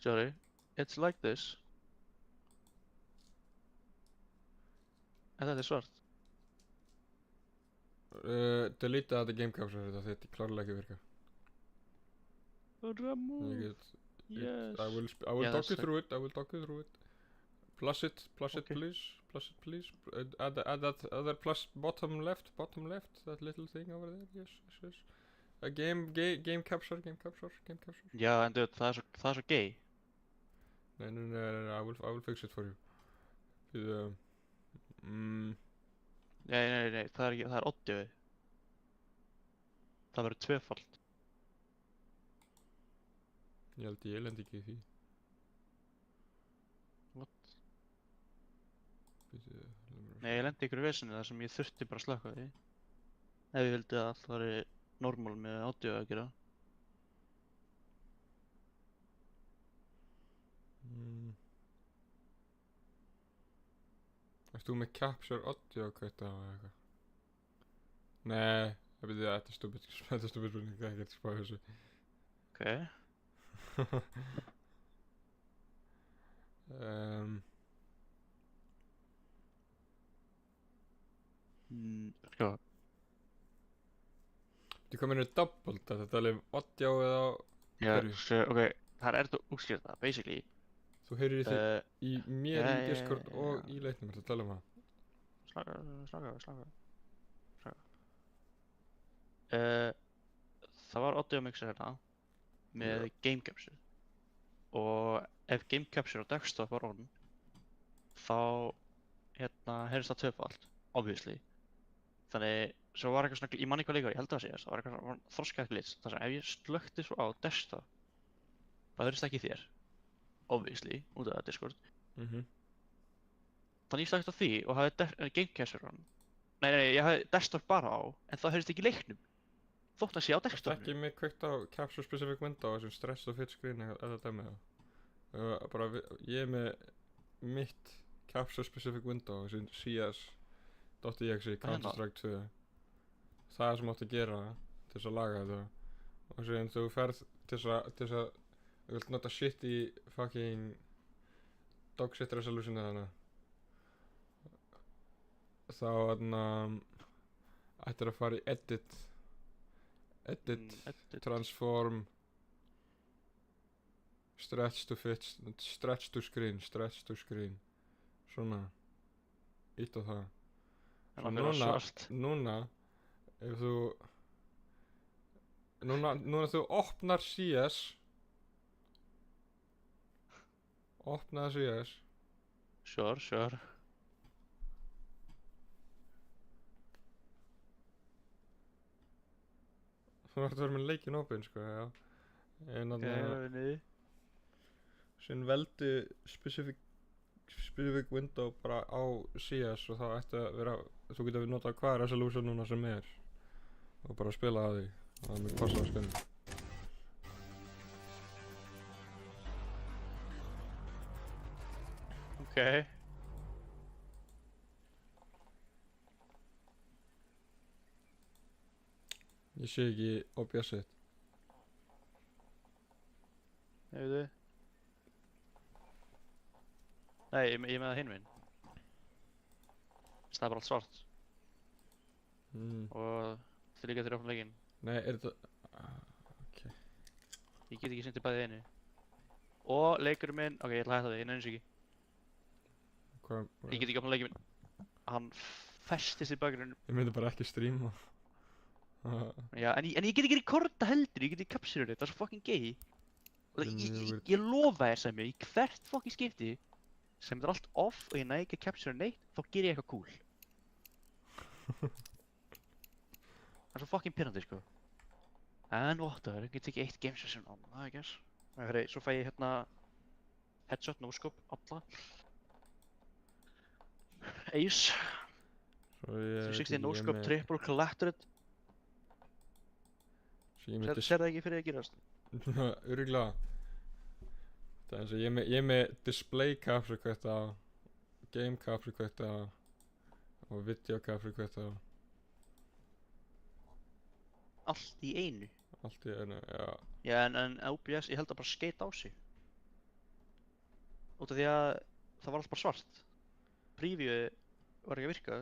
Sorry, it's like this. En þetta er svart. Delete þetta game capture þetta er klárlega ekki virka. Remove. Yes. I will Yeah, talk you that's through it. I will talk you through it. Plus it Okay. please. Plus it please. Add that other plus bottom left. That little thing over there. Yes. A game capture. Já, en dude, það er svo gay. No, I will fix it for you. Nei, það er audio. Það verður tvöfalt. Ég held ég lendi ekki í því. What? Nei, ég lendi ykkur í vesinu þar sem ég þurfti bara að slökka því. Ef ég vildi að allt væri normal með audio að gera. Erst þú með capture audio kveikt á eða eitthvað? Nei, þetta er stúpid spurning, það er ekkert spá þessu. Ok. Sko. Þú komið nú double, þetta tala um audio eða Já, hverju? ok, það er þetta útskýrt það, basically. Þú heyrir þig í mér í já, Discord já, og já. í leiknum, ertu að tala um það? Slaka. Það var audio mixer hérna með game capture. Og ef game capture á desktop var on, þá heyrðist það tvöfalt, obviously. Þannig, svo var eitthvað svona, ég man ekki hvað líka, ég held að það sé það var eitthvað svona þroskað glitch, þar sem ef ég slökkti svo á desktop, það heyrðist ekki í þér, obviously, út af það Discord. Þannig ég slökkti á því og hafði game capture on. Nei, ég hafði desktop bara á, en það heyrðist ekki í leiknum. Þótt að sé á Það er desktopinu. ekki með kveikt á capture specific window þessum stress og fit screen eða dæmi það. Bara ég er með mitt capture specific window þessum CS.exe Counter-Strike 2. Það er sem átt að gera til þess að laga þetta. Og síðan þú ferð til þess að þú vilt nota shit í fucking dogshit resolution eða þá ættir að fara í edit transform stretch to screen svona ítt á það. Núna ef þú núna þú opnar CS opnaði CS Sure. þú ætti að vera með leikinn opinn sko, já. En síðan veldu specific window bara á CS og það ætti að vera, þú getur að nota hvaða resolution núna sem er og bara spila að því, það er mjög passað að spila. Ok. Ég sé ekki OBS-ið. Nei, ég með það hinn minn. Það er bara allt svart. Og það líka til að opna leikinn. Nei, er þetta... ok. Ég get ekki sýnt í bæði einu. Og leikurinn minn, ok, ég ætla að hætta þig, ég nenni þessu ekki. Hvað? Ég get ekki opna leikinn minn. Hann festist í bakgrunum. Ég myndi bara ekki streama. Já, en ég get ekki rekorda heldur, ég get ekki capture þetta, það er svo fucking gay. Og ég lofa þér sem ég, í hvert fucking skipti sem þetta er allt off og ég næ ekki að capture neitt, þá ger ég eitthvað cool. Það er svo fucking pirrandi, sko. En whatever, ég get ekki eitt game session on, I guess. Svo fæ ég hérna headshot, no-scope, alla. Ace. 360 no-scope, triple collectorate. Sér það ekki fyrir að gerast? Örugglega. Það er eins og ég er með display capture kveikt á, game capture kveikt á og video capture kveikt á. Allt í einu? Allt í einu, já. Já, en OBS, ég held að bara skeita á sig. út af því að það var alltaf bara svart. Preview var ekki að virka.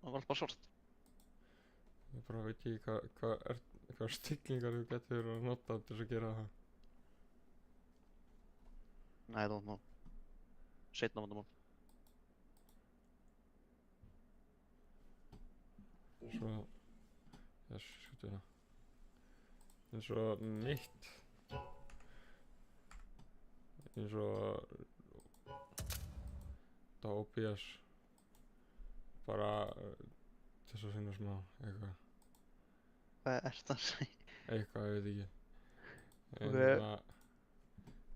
Það var alltaf bara svart. Ég bara veit ekki hvað stillingar þú getur að nota til þess að gera það. I don't know. Seinna vandamál. Svo, skutu hérna. Eins og mitt. Eins og þetta OBS. Bara þess að finna smá eitthvað. Hvað ertu að segja? Eitthvað, ég veit ekki. En Ok.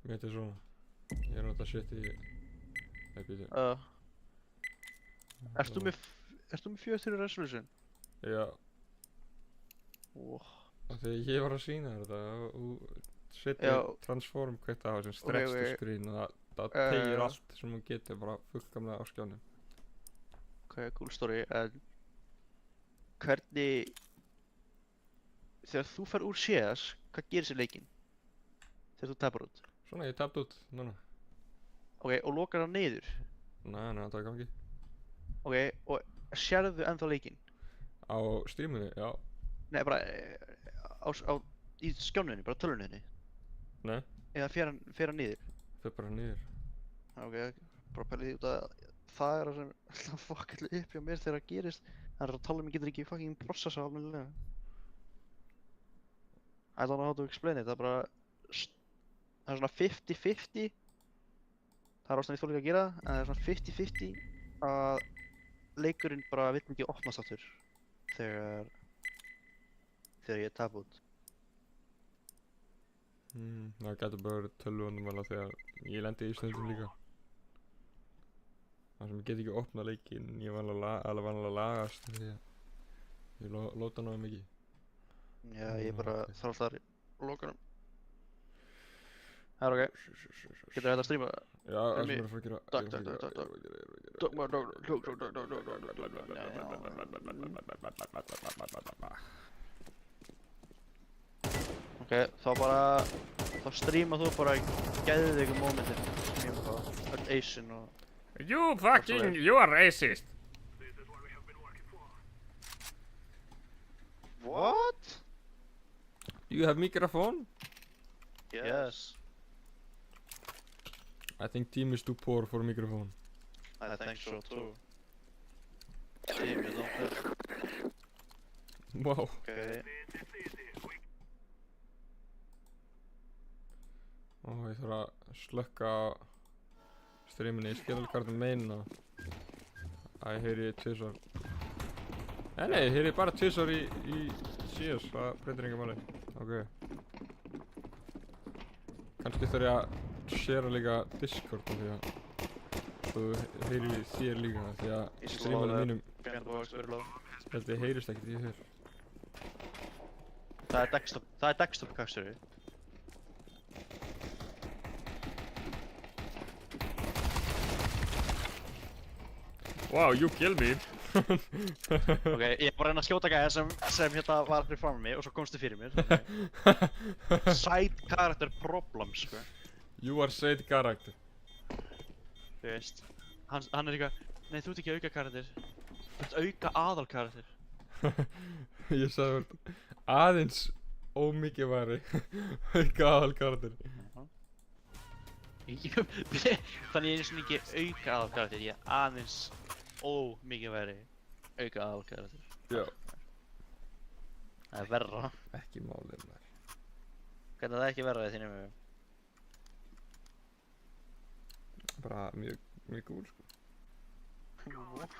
mitt er svona. Ég er að nota shit í... Nei, býtu. Ertu með 4:3 resolution? Já, Oh. af því ég var að sýna þér þetta og setur Já. transform kveikt á sem stretch to ok. screen og það tegir allt sem hún getur bara fullkomlega á skjánum. Ok, cool story, en hvernig, þegar þú fer úr CS, hvað gerist í leikinn? Þegar þú tapar út? Svona, ég tapt út, núna. Ok, og lokar hann niður? Nei, það er gangi. Ok, og sérðu ennþá leikinn? Á streaminu, já. Nei, bara í skjánunni, bara tölvunni? Nei, Eða fer hann niður? það er bara niður. Ok, bara pælið því út að það er það sem alltaf fuck allir upp hjá mér þegar það gerist. Það er að tala um ég getur ekki fucking processa almennilega. I don't know how to explain it, það er bara, það er svona 50-50. Það er ástæðan ég þóla ekki að gera, en það er svona 50-50 að leikurinn bara vill ekki opnast aftur þegar ég tap út. Það getur bara verið tölvunum þegar ég lendi í stundum líka. Það sem ég get ekki opnað leikinn, ég var alveg vanlega að lagast því að ég lóta náðu mikið. Já, ég bara þarf alltaf að loka hann. Það er ok, getur þetta að streama? Já, það sem mig- er að fara að gera. Takk. Ok, þá streama þú bara geðveiku momentin sem ég bara öll Asian og... You are racist! What? You have microphone? Yes, I think team is too poor for microphone. I think so too. Team, you don't have... Wow. Ok, Ó, ég þarf að slökka á streaminu, ég skil alveg hvað það meina. Æ, heyri ég tvisvar. Nei, heyri ég bara tvisvar í CS, það breytir enga máli. Ok. Kannski þarf ég að share líka Discord af því að þú heyri þér líka því að streaminu mínum behind the box, very low. held ég heyrist ekkert í þér. Það er desktop capture. Wow, you kill me! Ok, ég var að reyna að skjóta gæja sem hérna var fyrir fram með mig og svo komstu fyrir mér. Side character problem, sko. You are side character. Þú veist, hann er eitthvað, nei þú ert ekki auka karakter. Þú ert auka aðal karakter. Ég sagði aðeins ómikilvægari auka aðal karakter. Þannig ég er eins og ekki auka aðal karakter, ég er aðeins ómikilvægari auka aðal karakter. Já. Það er verra. Ekki málið maður. Hvernig er það ekki verra í þínum hugum? Bara mjög cool sko. What?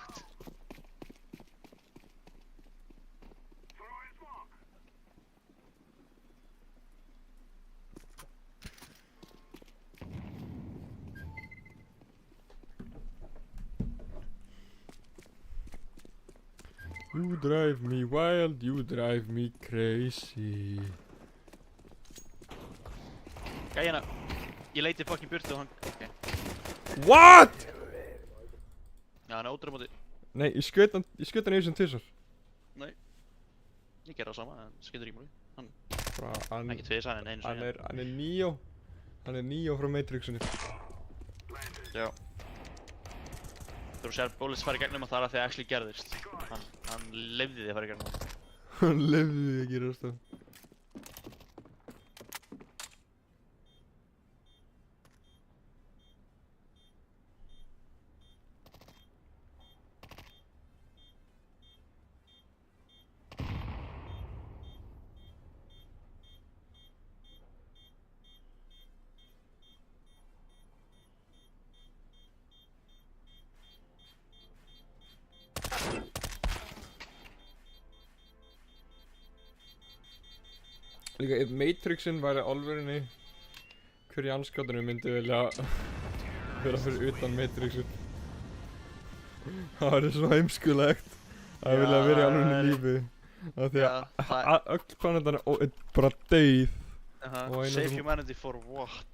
You drive me wild, you drive me crazy. Gæjana, ég leiti fucking burtu og hann, ok. What?! Já, hann er ótrúið móti. Nei, ég skaut hann einu sem tvisvar. Nei. Ég gerði það sama, en skilur ekki múli. Bara hann Ekki tvis, hann er einu sinni. Hann er Neo. Hann er Neo frá Matrixinu. Já. Þú sér Bullets fara í gegnum og það er að því að actually gerðist. Hann lifði því að fara í gegnum. Hann lifði því að gerast það. Líka ef Matrixin væri alvörinni, hver í anskotinu myndi vilja vera fyrir utan Matrixin? Það væri svo heimskulegt að vilja vera í alvörinni lífi. Af því að öll planetan er bara deyð. Save humanity for what?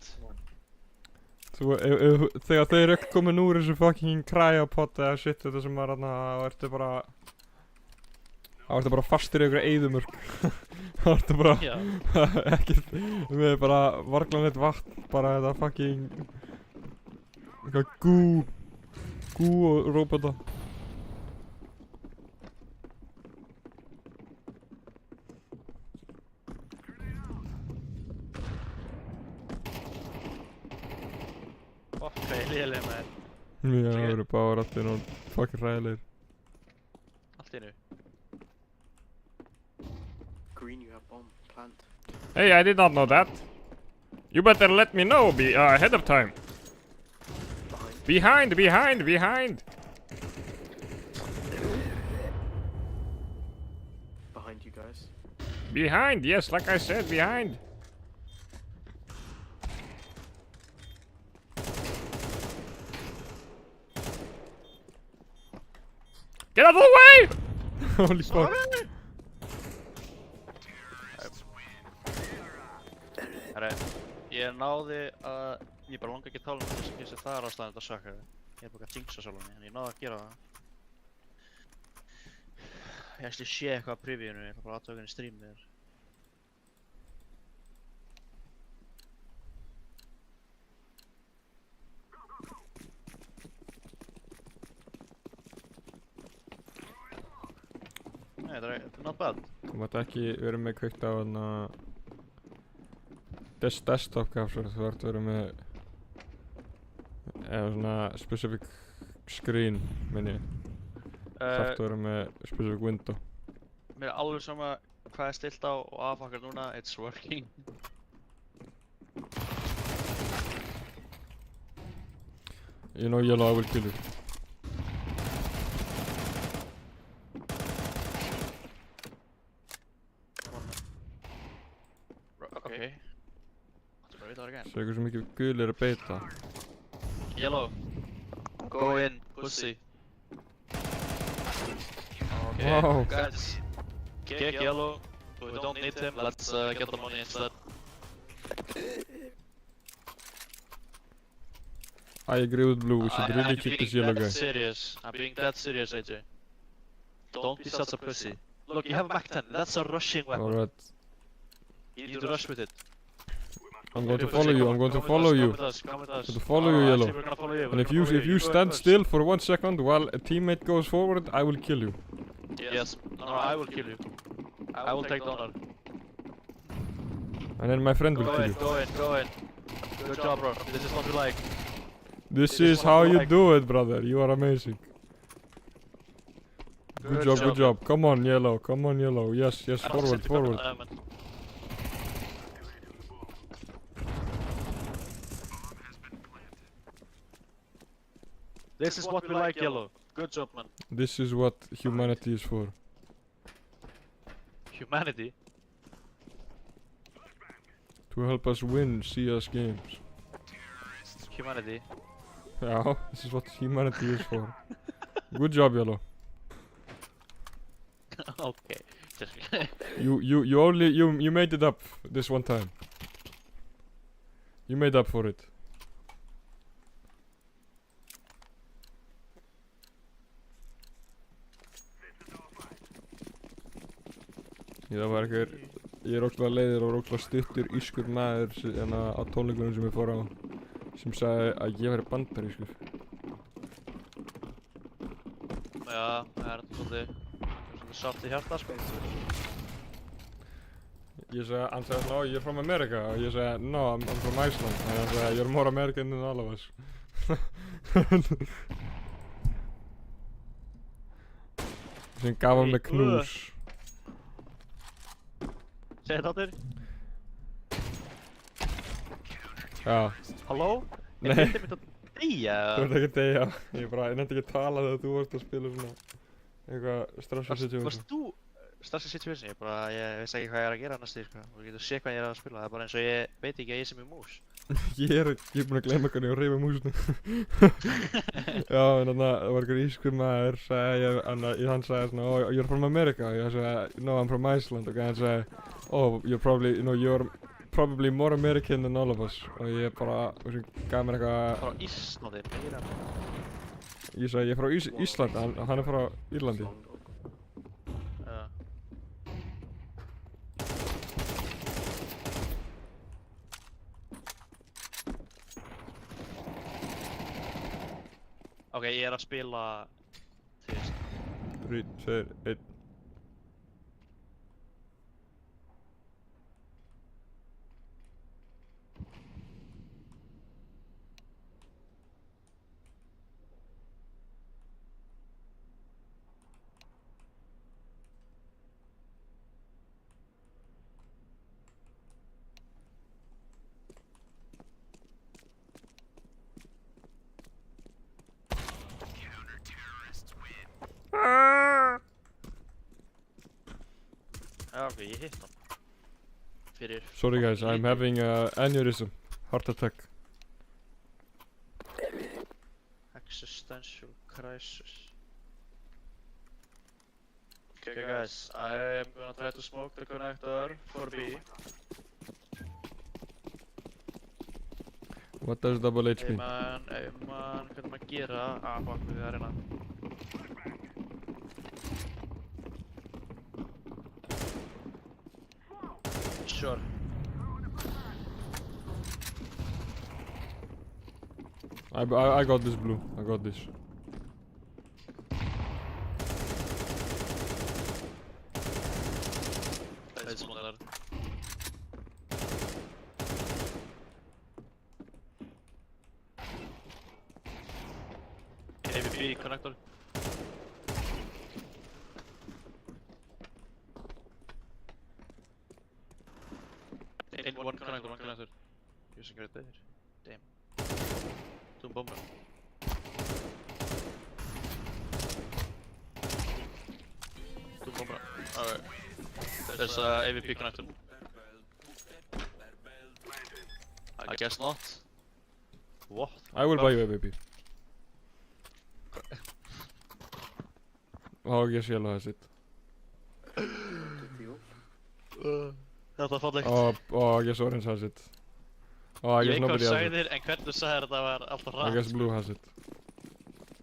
Þegar þeir eru ekki komin úr þessu fucking cryopod eða shit þetta sem var þarna, þá ertu bara fastur í einhverja eyðimörk. Þá ertu bara ekkert með bara varglanlegt vatn, bara þetta fucking eitthvað gú og róbota. Hvað er lélega með þér? Já, það eru bara allir og fucking ræðilegir. Allt í einu. Green, you have bomb plant. Hey, I did not know that. You better let me know ahead of time. Behind. Behind you guys. Behind, yes, like I said, behind. Get out of the way! Holy fuck. Herre, ég náði að... Ég bara langa ekki að tala þessi það er ástæðan þetta sökka. Ég er bara að jinxa sjálf henni, en ég náði að gera það. Ég ætli sé eitthvað að previewinu, ég ætla bara aðtöka henni streamið þér. Nei, þetta er not bad. Þú mátt ekki vera með kveikt á hana desktop capture, þú ert að vera með eða svona specific screen minni. Þú ert að vera með specific window. Mér er alveg sama hvað er stilt á og aðfakkar núna, it's working. You know yellow, I will kill you. Okay. Áttu bara að vita það again. Svo eitthvað svo mikið gul er að beita. Yellow. Go in, pussy. Okay, Wow. guys. Kick yellow. We don't need him, let's get the money instead. I agree with blue, we should really kick this yellow guy. I'm being dead serious, AJ. Don't be such a pussy. Look, you have a Mac-10, that's a rushing weapon. Alright. You need to rush with it. I'm going to follow you, I'm going to follow you. Come with us, come with us. I'm going to follow you, yellow. We're gonna follow you. And if you stand still for 1 second while a teammate goes forward, I will kill you. Yes. No, I will kill you. I will take the honor. And then my friend will kill you. Go in. Good job, bro. This is what we like. This is how you do it, brother. You are amazing. Good job. Come on, yellow. Yes, forward. This is what we like, yellow. Good job, man. This is what humanity is for. Humanity? To help us win CS games. Humanity? Yeah, this is what humanity is for. Good job, yellow. Okay. You made it up this one time. You made up for it. Það var eitthvað, ég er ógeðslega leiður og ógeðslega stuttur ískur maður á tónleikunum sem ég fór á. sem sagði að ég væri bandarískur. Já, það er svolítið sátt í hjarta, sko. Ég sagði, hann sagði no, you're from America og ég sagði, no, I'm from Iceland og hann sagði, you're more American than all of us. Sem gaf hann mig knús. Segðu þetta áttur. Já. Halló? Nei. Er þetta mitt að deyja? Þú ert ekki að deyja. Ég nefndi ekki að tala þegar þú varst að spila svona eitthvað stressful situation. Varst þú stressful situation? Ég veist ekki hvað ég er að gera næstu, sko. Þú getur séð hvað ég er að spila. Það er bara eins og ég veit ekki að ég sem er mús. Ég er búinn að gleyma hvernig ég var að reyfa músinu. Já, en þannig að það var einhver ískur maður, hann sagði svona, oh, you're from America. Ég sagði, no, I'm from Iceland. Og hann sagði, oh, you're probably more American than all of us. Og ég bara, gaf mér eitthvað... Frá Íslandi, meira. Ég sagði, ég er frá Íslandi, hann er frá Írlandi. Já. Ok, ég er að spila... Þú veist. 3, 2, 1. Já, ok, ég hitt hann. Fyrir... Sorry guys, I'm having a aneurysm, heart attack. Existential crisis. Okay guys, I am gonna try to smoke the connector for B. What does double H mean? Hvernig maður gera? Fuck, við erum að reyna. Sure. I got this blue, I got this. Það er smá þar. AVP connector. One connector. Using right there. Damn. Two bomber. Two bomber. Alright. There's a AVP connector. I guess not. What? I will buy you a baby. Oh, I guess yellow has it. Þetta er fallegt. Oh, I guess orange has it. Oh, I guess nobody has it. Ég veit hvað sagði þér, en hvernig þú sagðir þetta var alltaf rætt. I guess blue has it.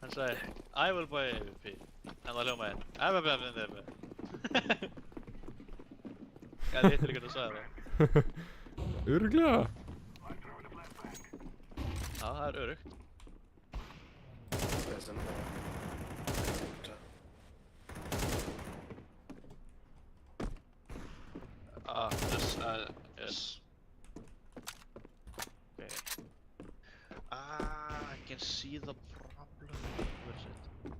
Hann sagði, I will buy AVP. En það hljómaði, AVP. Ég veit ekki hvernig þú sagði það. Örugglega. Já, það er örugt. There's another. Yes. Okay. I can see the problem. Where is it?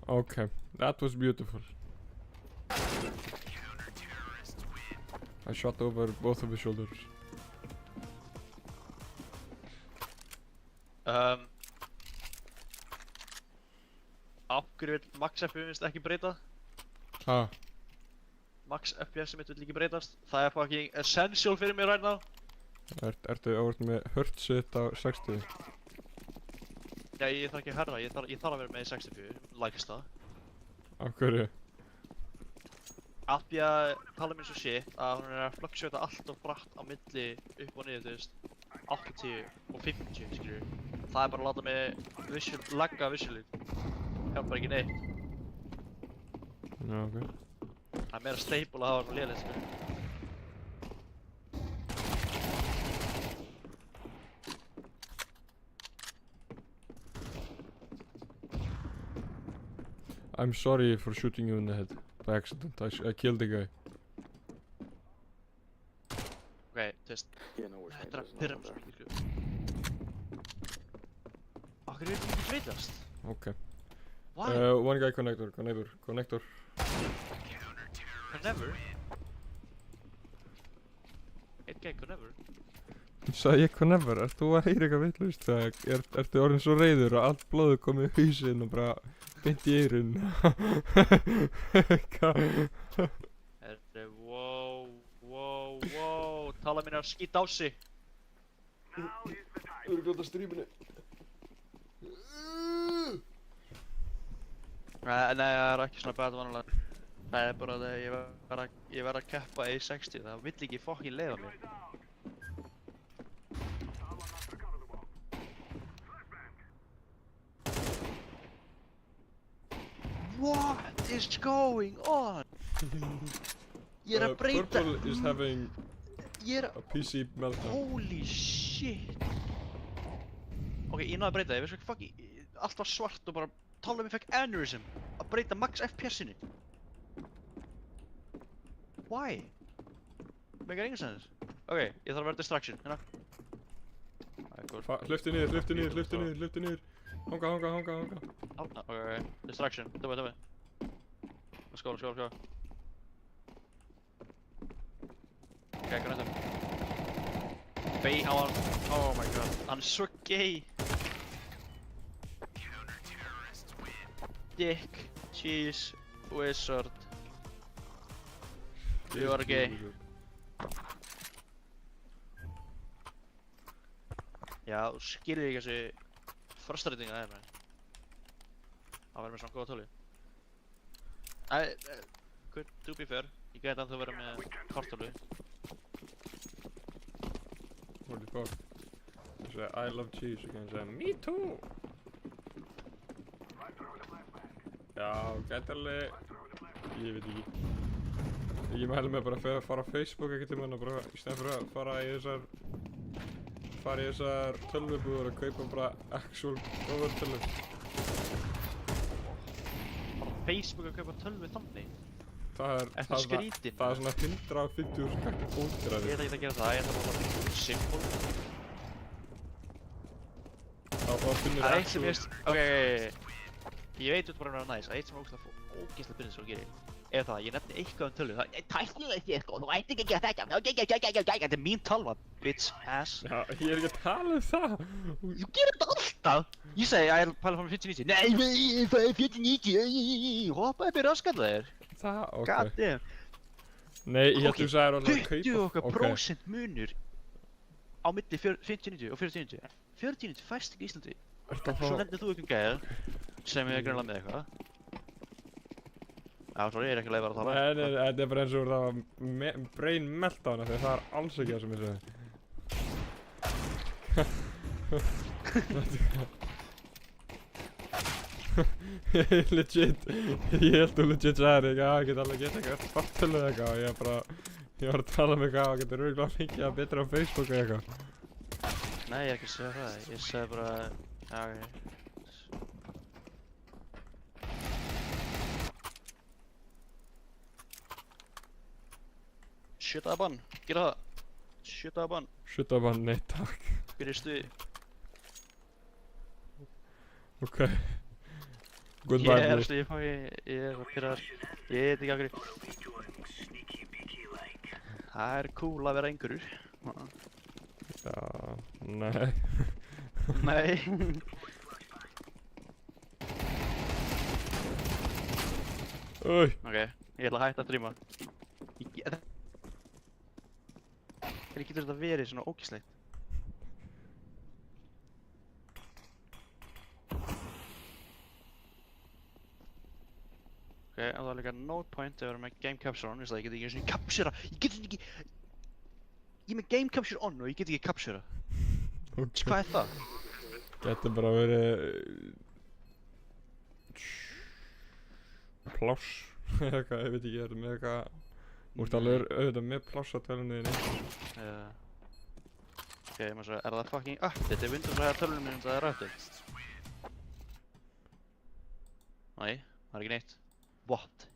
Okay, that was beautiful. I shot over both of his shoulders. Af hverju vill Max FPS ekki breyta? Ah, Max FPS mitt vill ekki breytast. Það er fucking essential fyrir mig right now. ertu með hertzið á 60? Já, ég þarf ekki að herra, ég þarf að vera með í 64, lægsta. Af hverju? Af því að tala um eins og shit að hún er að fluctuata allt of bratt á milli upp og niður, þú veist 80 og 50, skilur. Það er bara að láta mig lagga visually. Hjálpar ekki neitt. Já, ok. Það er meira stable að hafa hann lélegt, sko. I'm sorry for shooting you in the head by accident. I killed the guy. Ok, þú veist, Yeah, no worries, mate. þetta er að There's no pyrra one mig svo there. mikið, Akkur er þetta ekki breytast? Okay. Why? One guy connector. Never? Eitt gegn never? Sagði ég never, ert þú að heyra eitthvað vitlaust? Ertu orðin svo reiður og allt blóðu komið í hausinn og bara beint í eyrun? Wow, tala mín er að skýta á sig. Þú eru glóta stríminu. Nei, það er ekki svona bad vanalega. Það er bara að ég verð að keppa A60, það vill ekki fokkin leiða mér. What is going on? Ég er að breyta. Purple is having Ég er a PC meltdown. Holy shit. Ok, ég náði að breyta, ég veist ekki fucking, allt var svart og bara tala mig fekk aneurysm að breyta max FPS-inu. Why? Megar enga sens. Ok, ég þarf að vera distraction, hérna. Það er góð. Hlöftu niður. Hanga. Ok, distraction, töfum. Let's go. Ok, connectum. Oh my god, hann er svo gay. Dick, cheese, wizard. You are gay. Já, þú skilur ekki þessi frustrating að það er. Það verður með svona góða tölu. To be fair, ég gæti að þú verður með kartölu. Holy fuck. Þú segir I love cheese og kannski segja me too. Já, gæti alveg, ég veit ekki. Ég mæli mig bara að fara á Facebook ekkert tímann og bara í stæðan fyrir að fara í þessar tölvubúður og kaupa bara actual góðar tölvur. Facebook að kaupa tölvu þannig? Það er Ertu skrítinn? Það er svona 150.000 kakki búntir að Ég ætla ekki að gera það, ég ætla bara að láta þetta simple. þá finnir Það er eitt sem ég veist, ok, ég veit út bara að vera næs, eitt sem er ógeðslega byrðið svo að gera. Ef það, ég nefni eitthvað tölvu, það er tæknilega sér sko, þú ætti ekki að gera þetta, þetta er mín tölva, bitch ass. Já, ég er ekki að tala það. Þú gerir þetta alltaf! Ég segi að ég er að pæla frá mig 40-90, nei, það er 40-90, hoppa upp í raskat þér. Það, ok. God damn. Nei, ég held þú sagðir alveg að kaupa. 20 okkar prósent munur á milli 50-90 og 40-90. 40-90 fæst ekki í Íslandi. Svo nefnir þú einhvern gæðir sem er greinlega með eitthvað. Já, sorry, ég er ekki leið bara að tala. Nei, þetta er bara eins og það var brain meltdown þegar það er alls ekki það sem ég segi. Legit, ég held þú legit sagðir eitthvað, ég get alveg gett eitthvað fartölu eða eitthvað og ég var að tala um eitthvað og getur örugglega mikið að betra á Facebook eða eitthvað. Nei, ég er ekki að segja það, ég segi bara, já, ok. Shutaða bann, gera það. Shutaða bann. Shutaða bann, nei takk. Byrja stuði. Ok. Goodbye, bro. Ég er að pyrraðar. Ég veit ekki af hverju. Það er cool að vera einhverjur. Já, nei. Nei. Ok, ég ætla að hætta að drýma. Hvernig getur þetta verið svona ógeðslegt? Ok, en það er líka no point að vera með game capture on, ég get ekki einu sinni captura, ég get ekki... Ég er með game capture on og ég get ekki captura. Ok. Hvað er það? Getur bara verið... pláss, eða eitthvað, ég veit ekki, er með eitthvað... Þú ert alveg auðvitað með pláss á tölunni þinni. Ok, ég maður segja, er það fucking update? Windows að tölunum minn það er update? Nei, Það er ekki neitt. What?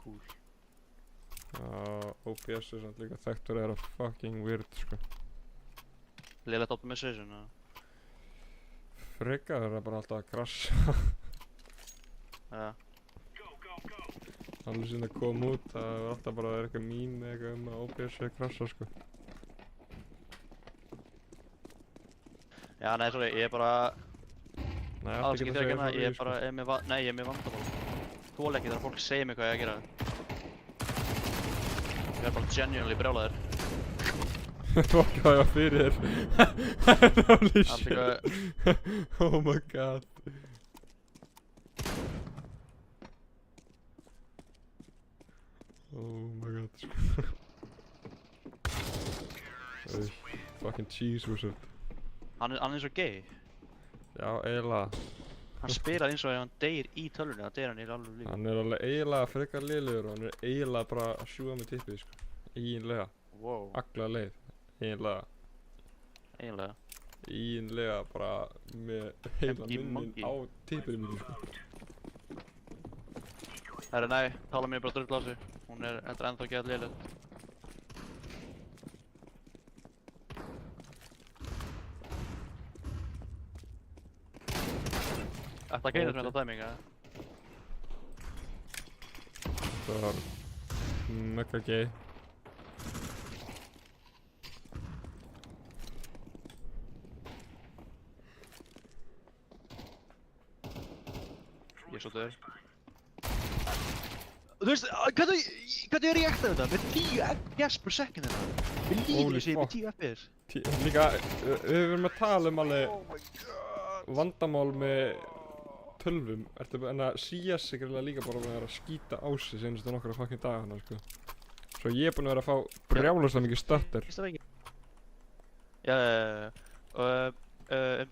Cool. OBS er samt líka þekktur að vera fucking weird, sko. Lélegt optimization, eða? Frekar er það bara alltaf að krasja. Já. Alveg sinni að koma út, það er alltaf bara að vera eitthvað meme eitthvað að OBS er að krasja, sko. Já, nei, sorry, ég er bara... Nei, Alls ekki þegar hérna, ég er sko. bara, nei, ég er með vandamál. Þoli ekki þegar fólk segir mig hvað ég að gera. Ég er bara genuinely brjálaður. Fuck hvað ég fyrir þér. Holy Allt shit. eitthvað, Oh my god. Oh my god, sko. Fucking cheese wizard. hann er svo gay. Já, eiginlega. Hann spilar eins og ef hann deyr í tölvunni, það deyr hann í alveg líka. Hann er alveg eiginlega frekar lélegur og hann er eiginlega bara að sjúga með tippið, sko. Eiginlega. Wow, Agla leið. Eiginlega. eiginlega. Eiginlega bara með heila Empty munnin monkey. á tippinu mínu, sko. Herri, nei, tala mér bara drull á sig. Hún er, þetta er ennþá ekki að léleg. Þetta greinir með þetta dæming, eða? Það var mega gay. Ég er svo döður. Þú veist, hvernig er ég ekta þetta? Með 10 FPS per second þetta? Við Holy lífum sér fuck. með 10 FPS. Líka, við erum að tala um alveg Oh my god. vandamál með tölvum. Ertu bara, en að CS er greinilega líka bara búin að vera að skýta á sig senastu nokkra fucking dagana, sko. Svo ég er búin að vera að fá brjáluslega mikið stöttir. Finnst það ekki? Já.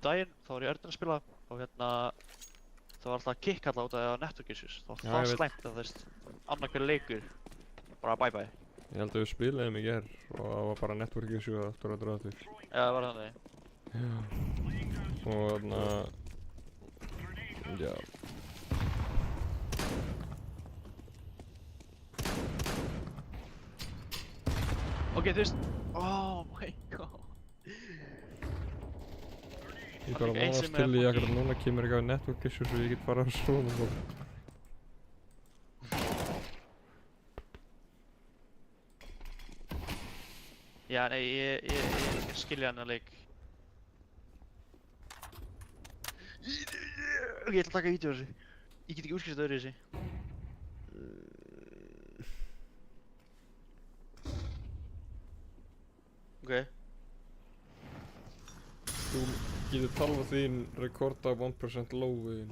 Daginn þá var ég örðin að spila og hérna það var alltaf kick-kalla út af network issues. Það var Já, það ég veit. slæmt að þú veist, annarkver leikur bara bye bye. Ég held að við spilaðum í gerð og það var bara network issue aftur og aftur. Já, það var þannig. Já. Og þarna... Já. Ok, þú veist, oh my god. Ég Það er bara líka einn vonast sem er til í fucking- akkurat núna kemur eitthvað network issue svo ég get farað að svona, sko. Já, nei, ég skilja hann að leik. Ok, ég ætla að taka vídeo af þessu. Ég get ekki útskýrt öðru í þessu. Ok. Þú getur talvað þín rekorda 1% low-in.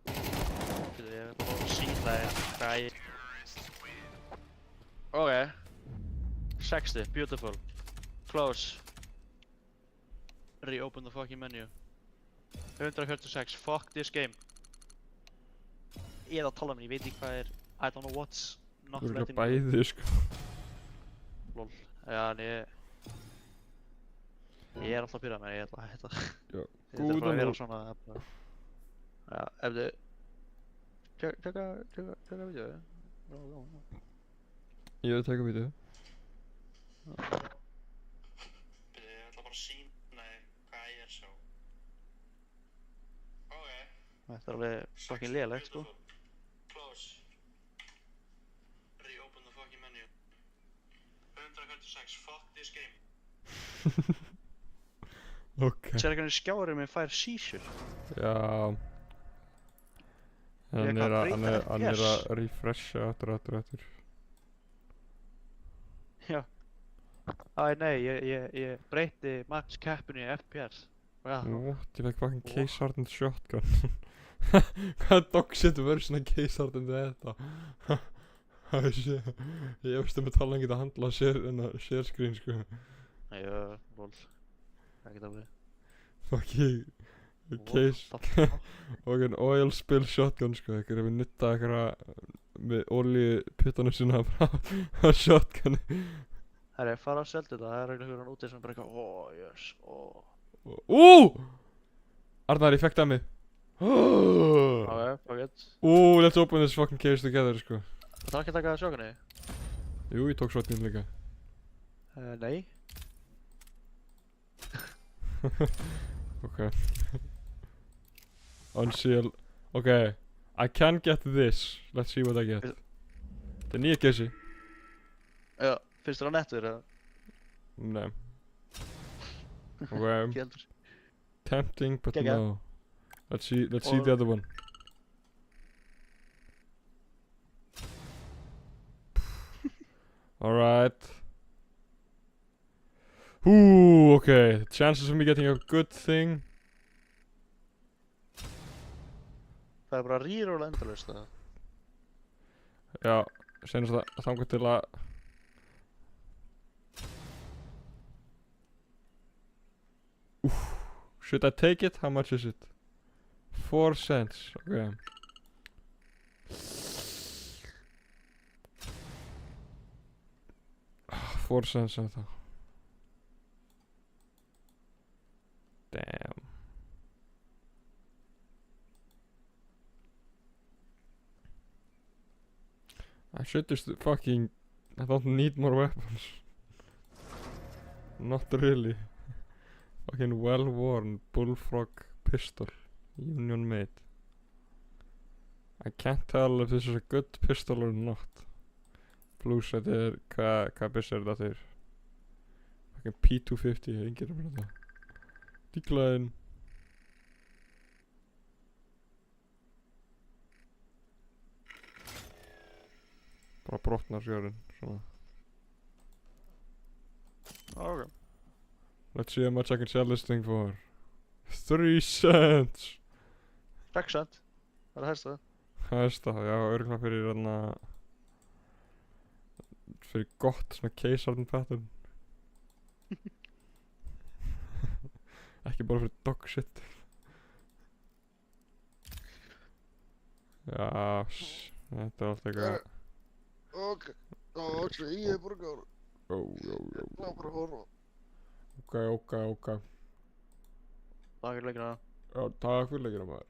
Ég er bara að sína hvað ég... Ok. 60, beautiful. Close. Reopen the fucking menu. 146, fuck this game. Eða tala um, ég veit ekki hvað er, I don't know what's not Þú eru letting ekki me. bæði, sko. Lol. Já, en ég er alltaf að byrja með, ég ætla að hætta. Já, Þetta er bara góðan að vera og... svona, já, ef þið... Tjekka vídeo, Ég er að taka vídeo. Ég ætla bara að sína hvað ég er svo. Ok. Þetta er alveg fucking lélegt, sko. Close. Reopen the fucking menu. 146, fuck this game. Ok. Sér hvernig skjárið minn fær seizure. Já. Ég Hann kann er breyta að FPS. refresha aftur. Já. Æ, nei, ég breyti max capinu í FPS. Já. What? Ég fekk fucking case hardened shotgun. Hvaða dogshit version af case hardened er þetta? Ég veist að tala geta handla share screen, sko. Nei, lol. Ekkert alveg. Fucking case What the fuck? og en oil spill shotgun, sko. Ekkur hefur nuttað eitthvað með olíu puttanum sinna frá shotgunni. Herri, fara að selja þetta, það er eiginlega hann úti sem bara eitthvað, yes, Arnar, ég fekk dæmi. Ok, fuck it. Let's open this fucking case together, sko. Það ekki að taka sjókunni? Jú, ég tók shotgun líka. Nei. Okay. Unseal. Okay. I can get this. Let's see what I get. Það er nýja geysi. Já, finnst þér á nettur eða? Nei. Okay. Ekki heldur. Tempting, but Geggjað. no. Let's see the other one. Alright. Okay. The chances of me getting a good thing. Það er bara reroll endalaust það. Já, senast það þangað til að Should I take it? How much is it? 4 cents. Okay. Ah, 4 cents en það. Damn. I should just fucking... I don't need more weapons. Not really. Fucking well-worn bullfrog pistol. Union made. I can't tell if this is a good pistol or not. Plus þetta er... Hvað byssa er þetta þeir? Fucking P250, enginn er með þetta. Decline. Bara brotnar sjörinn, svona. Ok. Let's see how much I can sell this thing for. 3 cents! 6 cent. Það er hægst það. Hæsta, já, örgulega fyrir þarna... Fyrir gott svona keisarn pattern. Ekki bara fyrir dog shit. Já, þetta er allt eitthvað... Ok. Ok, ég er bara gáður. Jó. Það er bara að horfa. Ok. Takk fyrir leikina. Já, takk fyrir leikina maður.